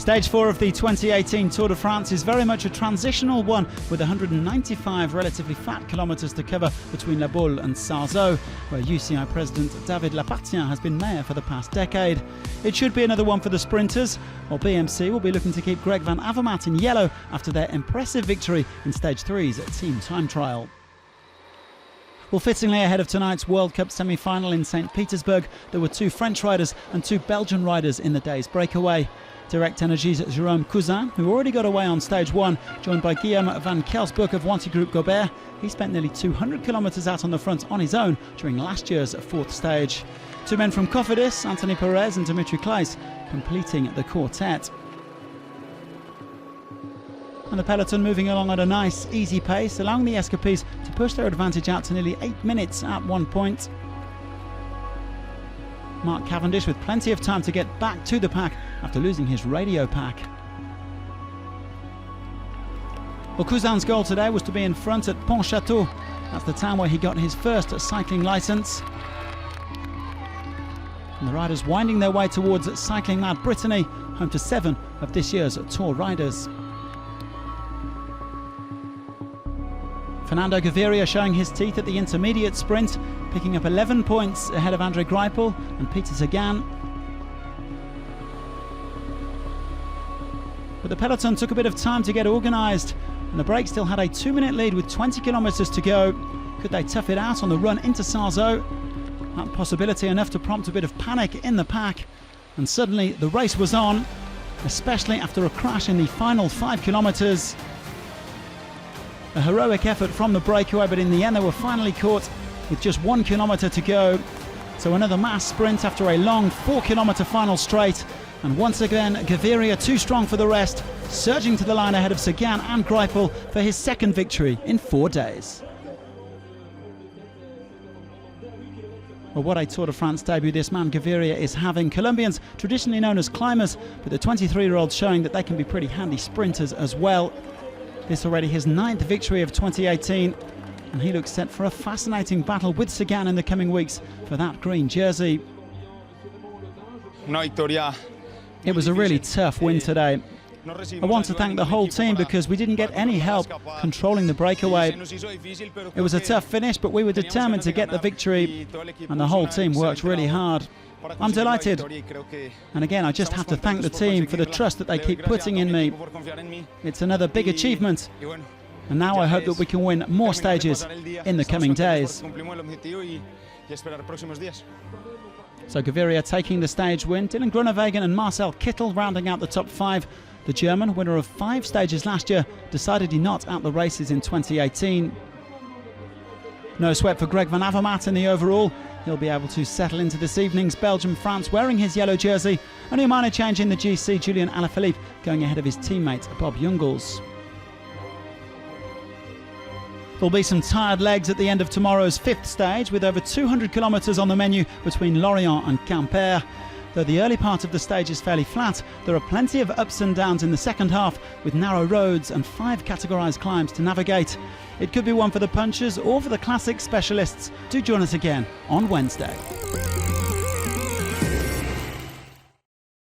Stage 4 of the 2018 Tour de France is very much a transitional one, with 195 relatively flat kilometres to cover between La Baule and Sarzeau, where UCI President David Lapartien has been mayor for the past decade. It should be another one for the sprinters, while BMC will be looking to keep Greg van Avermaet in yellow after their impressive victory in Stage 3's team time trial. Well, fittingly ahead of tonight's World Cup semi-final in St. Petersburg, there were 2 French riders and 2 Belgian riders in the day's breakaway. Direct Energy's Jérôme Cousin, who already got away on Stage 1, joined by Guillaume van Kelsbroek of Wanty Group Gobert. He spent nearly 200 kilometres out on the front on his own during last year's 4th stage. 2 men from Cofidis, Anthony Perez and Dimitri Claes, completing the quartet. And the peloton moving along at a nice, easy pace, allowing the Escapees to push their advantage out to nearly 8 minutes at one point. Mark Cavendish with plenty of time to get back to the pack after losing his radio pack. Well, Cousin's goal today was to be in front at Pontchâteau. That's the town where he got his first cycling licence. And the riders winding their way towards Cycling Mad Brittany, home to 7 of this year's Tour riders. Fernando Gaviria showing his teeth at the intermediate sprint, picking up 11 points ahead of Andre Greipel and Peter Sagan. But the peloton took a bit of time to get organised, and the break still had a 2-minute lead with 20 kilometres to go. Could they tough it out on the run into Sarzeau? That possibility enough to prompt a bit of panic in the pack, and suddenly the race was on, especially after a crash in the final 5 kilometres. A heroic effort from the breakaway, but in the end they were finally caught with just 1 kilometre to go. So another mass sprint after a long 4-kilometre final straight. And once again, Gaviria too strong for the rest, surging to the line ahead of Sagan and Greipel for his second victory in 4 days. Well, what a Tour de France debut this man Gaviria is having. Colombians traditionally known as climbers, but the 23-year-old showing that they can be pretty handy sprinters as well. This already his 9th victory of 2018, and he looks set for a fascinating battle with Sagan in the coming weeks for that green jersey. It was a really tough win today. I want to thank the whole team because we didn't get any help controlling the breakaway. It was a tough finish, but we were determined to get the victory, and the whole team worked really hard. I'm delighted, and again I just have to thank the team for the trust that they keep putting in me. It's another big achievement, and now I hope that we can win more stages in the coming days. So Gaviria taking the stage win, Dylan Groenewegen and Marcel Kittel rounding out the top 5. The German, winner of 5 stages last year, decidedly not out the races in 2018. No sweat for Greg van Avermaet in the overall. He'll be able to settle into this evening's Belgium-France wearing his yellow jersey. Only a minor change in the GC, Julian Alaphilippe going ahead of his teammate Bob Jungels. There'll be some tired legs at the end of tomorrow's 5th stage, with over 200 kilometres on the menu between Lorient and Quimper. Though the early part of the stage is fairly flat, there are plenty of ups and downs in the second half, with narrow roads and 5 categorised climbs to navigate. It could be one for the punchers or for the classic specialists. Do join us again on Wednesday.